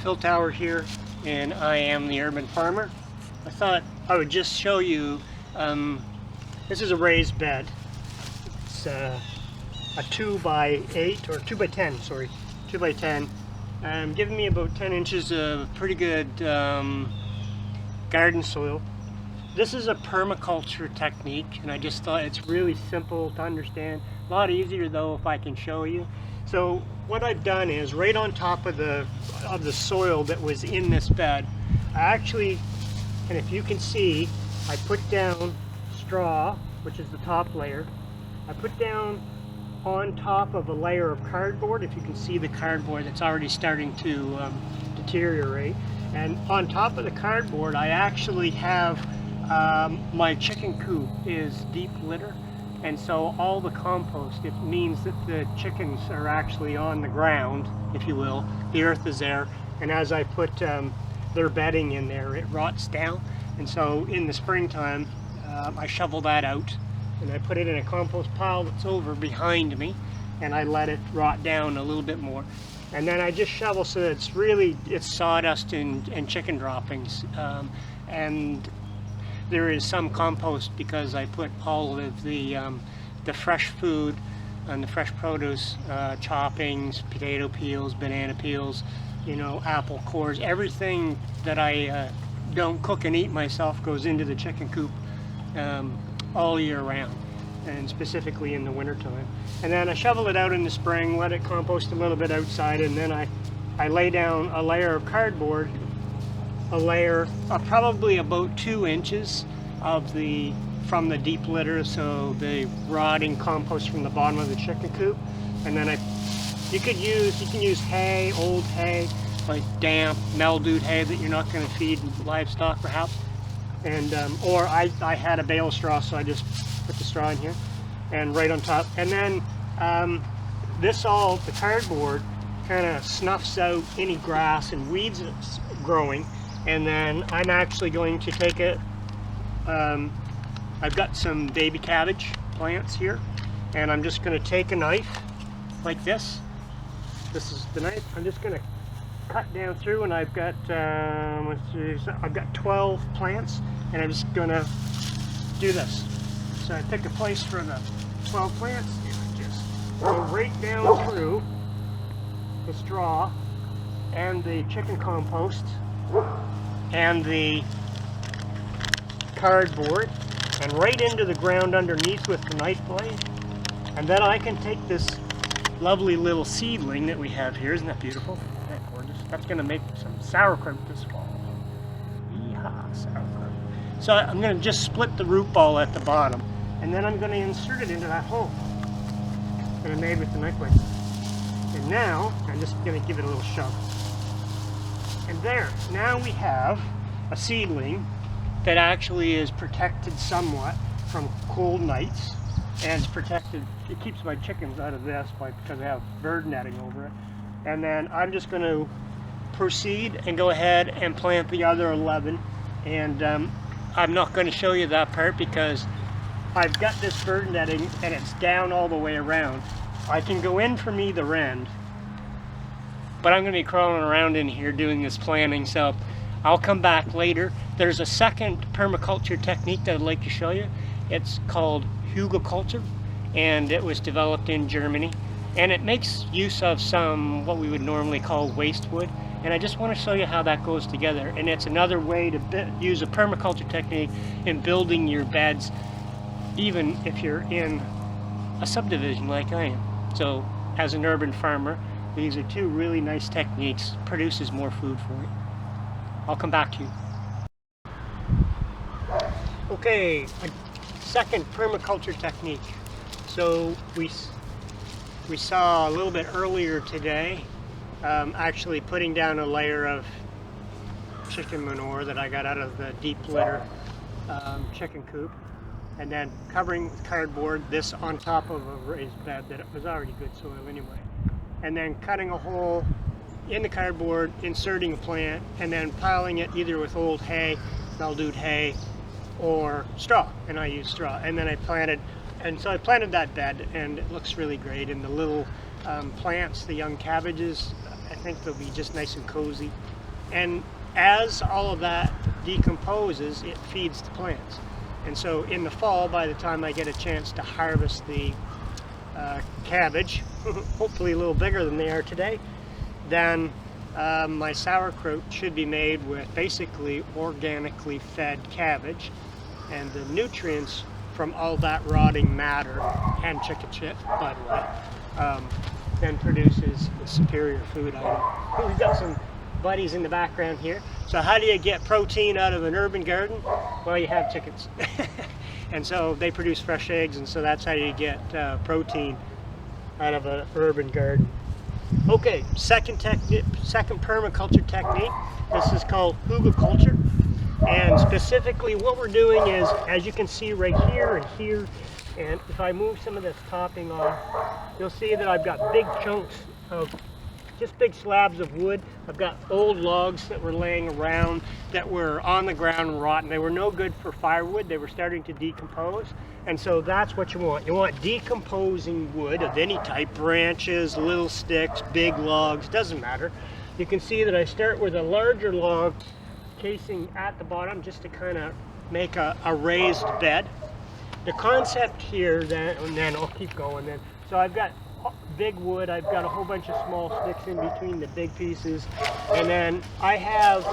Phil Tower here, and I am the urban farmer. I thought I would just show you, this is a raised bed. It's a 2 by 8 or 2 by 10, sorry, 2 by 10. Giving me about 10 inches of pretty good garden soil. This is a permaculture technique, and I just thought it's really simple to understand. A lot easier though if I can show you. So what I've done is right on top of the soil that was in this bed, I actually, and if you can see, I put down straw, which is the top layer. I put down on top of a layer of cardboard. If you can see the cardboard, that's already starting to deteriorate. And on top of the cardboard, I actually have my chicken coop is deep litter, and so all the compost, it means that the chickens are actually on the ground, if you will. The earth is there, and as I put their bedding in there, it rots down. And so in the springtime, I shovel that out and I put it in a compost pile that's over behind me, and I let it rot down a little bit more. And then I just shovel so that it's sawdust and chicken droppings. And there is some compost because I put all of the fresh food and the fresh produce, choppings, potato peels, banana peels, apple cores, everything that I don't cook and eat myself goes into the chicken coop all year round, and specifically in the wintertime. And then I shovel it out in the spring, let it compost a little bit outside, and then I lay down a layer of cardboard, a layer of probably about 2 inches from the deep litter, so the rotting compost from the bottom of the chicken coop. And then you can use hay, old hay, like damp, mildewed hay that you're not going to feed livestock perhaps. And or I had a bale of straw, so I just put the straw in here and right on top. And then the cardboard kind of snuffs out any grass and weeds that's growing. And then I'm actually going to take it, I've got some baby cabbage plants here, and I'm just going to take a knife like this. This is the knife. I'm just going to cut down through, and I've got 12 plants, and I'm just going to do this. So I pick a place for the 12 plants, and I just go right down through the straw and the chicken compost and the cardboard, and right into the ground underneath with the knife blade. And then I can take this lovely little seedling that we have here. Isn't that beautiful? Isn't that gorgeous? That's going to make some sauerkraut this fall. Yeehaw, sauerkraut. So I'm going to just split the root ball at the bottom, and then I'm going to insert it into that hole that I made with the knife blade. And now I'm just going to give it a little shove. And there, now we have a seedling that actually is protected somewhat from cold nights, and it's protected. It keeps my chickens out of this because I have bird netting over it. And then I'm just going to proceed and go ahead and plant the other 11. And I'm not going to show you that part because I've got this bird netting and it's down all the way around. I can go in from either end, but I'm going to be crawling around in here doing this planting, so I'll come back later. There's a second permaculture technique that I'd like to show you. It's called culture, and it was developed in Germany, and it makes use of some what we would normally call waste wood, and I just want to show you how that goes together. And it's another way to use a permaculture technique in building your beds, even if you're in a subdivision like I am. So as an urban farmer, these are two really nice techniques. Produces more food for you. I'll come back to you. Okay, a second permaculture technique. So we saw a little bit earlier today, actually putting down a layer of chicken manure that I got out of the deep litter chicken coop, and then covering with cardboard, this on top of a raised bed that it was already good soil anyway. And then cutting a hole in the cardboard, inserting a plant, and then piling it either with old hay, mildewed hay, or straw. And I use straw. And then I planted that bed, and it looks really great. And the little plants, the young cabbages, I think they'll be just nice and cozy. And as all of that decomposes, it feeds the plants. And so in the fall, by the time I get a chance to harvest the cabbage, hopefully a little bigger than they are today, then my sauerkraut should be made with basically organically fed cabbage, and the nutrients from all that rotting matter and chicken shit, by the way, then produces a superior food item. We've got some buddies in the background here. So how do you get protein out of an urban garden? Well, you have chickens. And so they produce fresh eggs, and so that's how you get protein out of an urban garden. Okay, second permaculture technique. This is called hugelkultur. And specifically what we're doing is, as you can see right here and here, and if I move some of this topping off, you'll see that I've got big chunks of just big slabs of wood. I've got old logs that were laying around that were on the ground and rotten. They were no good for firewood. They were starting to decompose. And so that's what you want. You want decomposing wood of any type, branches, little sticks, big logs, doesn't matter. You can see that I start with a larger log casing at the bottom just to kind of make a raised bed. The concept here then, and then I'll keep going then. So I've got big wood, I've got a whole bunch of small sticks in between the big pieces, and then I have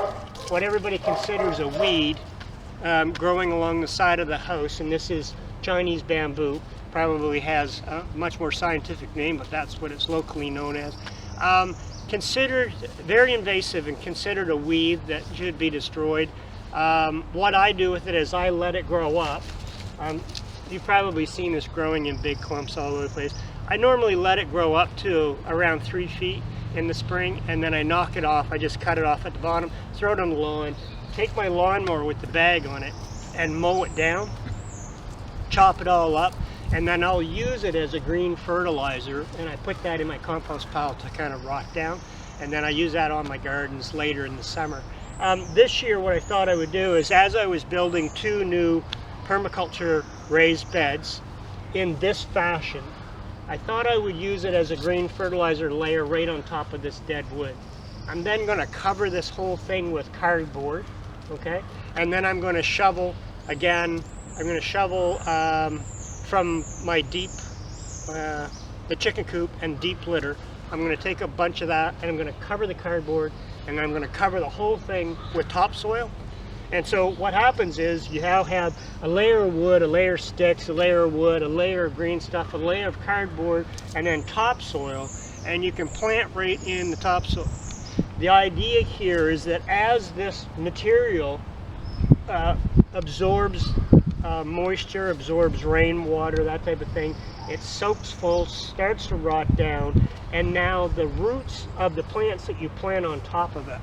what everybody considers a weed growing along the side of the house, and this is Chinese bamboo. Probably has a much more scientific name, but that's what it's locally known as. Considered very invasive and considered a weed that should be destroyed. What I do with it is I let it grow up. You've probably seen this growing in big clumps all over the place. I normally let it grow up to around 3 feet in the spring, and then I knock it off. I just cut it off at the bottom, throw it on the lawn, take my lawnmower with the bag on it and mow it down, chop it all up, and then I'll use it as a green fertilizer, and I put that in my compost pile to kind of rot down, and then I use that on my gardens later in the summer. This year what I thought I would do is, as I was building 2 new permaculture raised beds in this fashion, I thought I would use it as a green fertilizer layer right on top of this dead wood. I'm then going to cover this whole thing with cardboard, okay? And then I'm going to shovel again. I'm going to shovel from my deep, the chicken coop and deep litter. I'm going to take a bunch of that and I'm going to cover the cardboard, and I'm going to cover the whole thing with topsoil. And so what happens is you now have a layer of wood, a layer of sticks, a layer of wood, a layer of green stuff, a layer of cardboard, and then topsoil, and you can plant right in the topsoil. The idea here is that as this material absorbs moisture, absorbs rainwater, that type of thing, it soaks full, starts to rot down, and now the roots of the plants that you plant on top of it,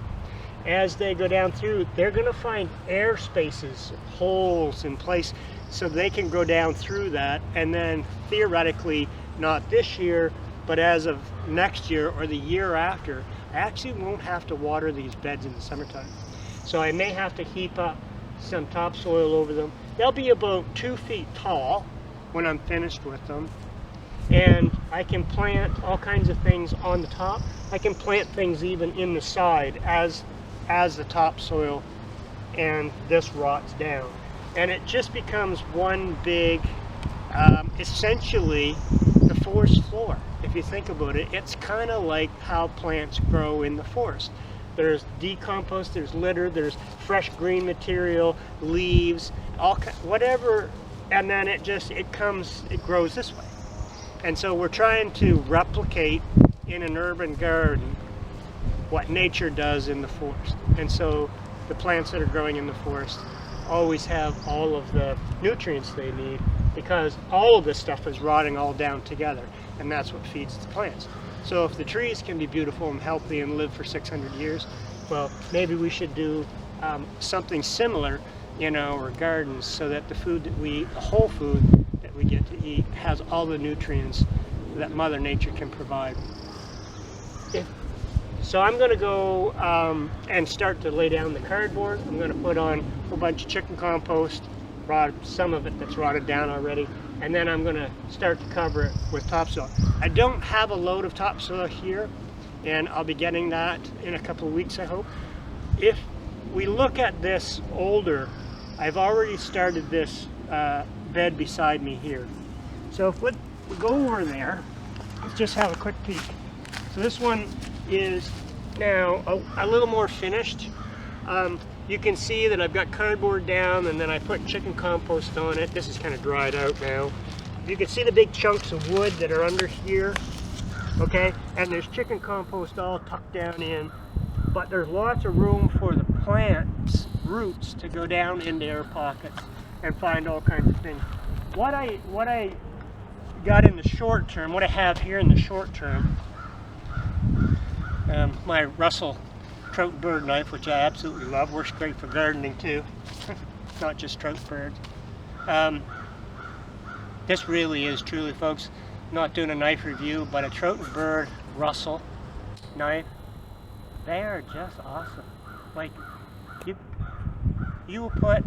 as they go down through, they're going to find air spaces, holes in place, so they can go down through that, and then theoretically, not this year, but as of next year or the year after, I actually won't have to water these beds in the summertime. So I may have to heap up some topsoil over them. They'll be about 2 feet tall when I'm finished with them, and I can plant all kinds of things on the top. I can plant things even in the side as the topsoil and this rots down, and it just becomes one big essentially the forest floor. If you think about it, it's kind of like how plants grow in the forest. There's decompost, there's litter, there's fresh green material, leaves, whatever, and then it grows this way. And so we're trying to replicate in an urban garden what nature does in the forest. And so the plants that are growing in the forest always have all of the nutrients they need, because all of this stuff is rotting all down together, and that's what feeds the plants. So if the trees can be beautiful and healthy and live for 600 years, well, maybe we should do something similar in our gardens, so that the food that we eat, the whole food that we get to eat, has all the nutrients that Mother Nature can provide. So I'm going to go and start to lay down the cardboard. I'm going to put on a whole bunch of chicken compost, some of it that's rotted down already, and then I'm going to start to cover it with topsoil. I don't have a load of topsoil here, and I'll be getting that in a couple of weeks, I hope. If we look at this older, I've already started this bed beside me here. So if we go over there, let's just have a quick peek. So this one is now a little more finished. You can see that I've got cardboard down, and then I put chicken compost on it. This is kind of dried out now. You can see the big chunks of wood that are under here, okay? And there's chicken compost all tucked down in, but there's lots of room for the plant's roots to go down into air pockets and find all kinds of things. What I got in the short term, what I have here in the short term, my Russell trout bird knife, which I absolutely love, works great for gardening too, not just trout birds. This really is truly, folks, not doing a knife review, but a trout and bird Russell knife. They are just awesome. Like, you put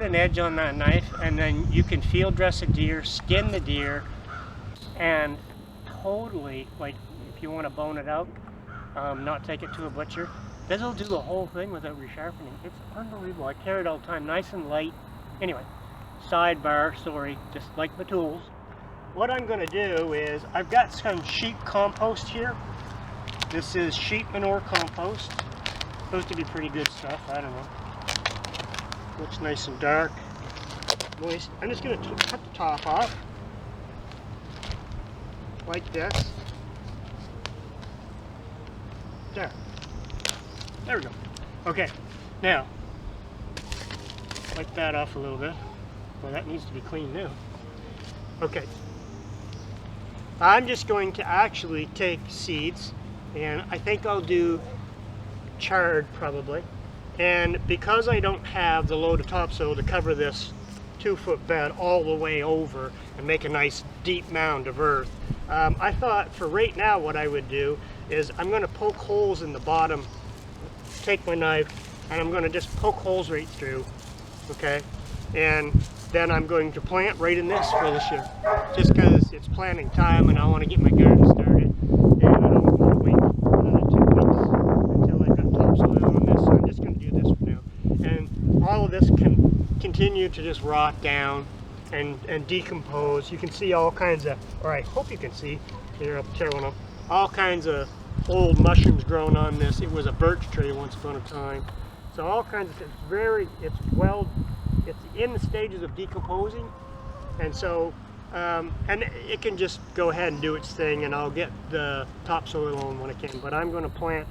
an edge on that knife, and then you can field dress a deer, skin the deer, and totally, like, if you want to bone it out, not take it to a butcher, this will do the whole thing without resharpening. It's unbelievable. I carry it all the time, nice and light. Anyway, sidebar, sorry, just like the tools. What I'm going to do is, I've got some sheep compost here. This is sheep manure compost. Supposed to be pretty good stuff, I don't know. Looks nice and dark, moist. I'm just going to cut the top off, like this. There we go. Okay, now, wipe that off a little bit. Well, that needs to be clean now. Okay, I'm just going to actually take seeds, and I think I'll do chard probably. And because I don't have the load of topsoil to cover this 2-foot bed all the way over and make a nice deep mound of earth, I thought for right now what I would do is I'm going to poke holes in the bottom, take my knife, and I'm going to just poke holes right through, okay? And then I'm going to plant right in this for this year, just because it's planting time and I want to get my garden started, and I don't want to wait another 2 weeks until I've got topsoil on this, so I'm just going to do this for now. And all of this can continue to just rot down and decompose. You can see all kinds of, or I hope you can see, here I'll tear one up, all kinds of old mushrooms growing on this. It was a birch tree once upon a time. So all kinds of, it's in the stages of decomposing, and so and it can just go ahead and do its thing, and I'll get the topsoil on when I can. But I'm going to plant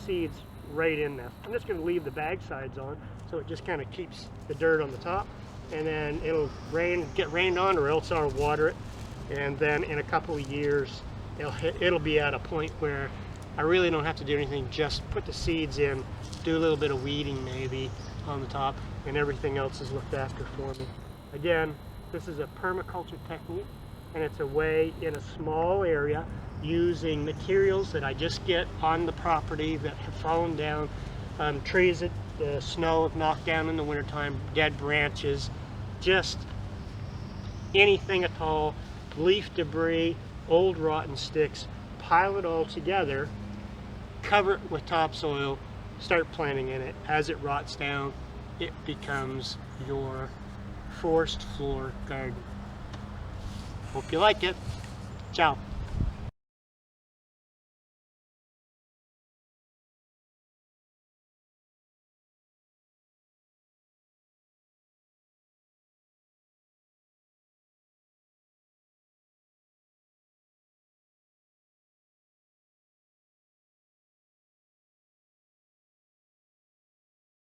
seeds right in this. I'm just going to leave the bag sides on, so it just kind of keeps the dirt on the top, and then it'll get rained on, or else I'll water it, and then in a couple of years it'll be at a point where I really don't have to do anything, just put the seeds in, do a little bit of weeding maybe on the top, and everything else is looked after for me. Again, this is a permaculture technique, and it's a way in a small area using materials that I just get on the property that have fallen down, trees that the snow have knocked down in the wintertime, dead branches, just anything at all, leaf debris, old rotten sticks, pile it all together, cover it with topsoil, start planting in it. As it rots down, it becomes your forced floor garden. Hope you like it. Ciao.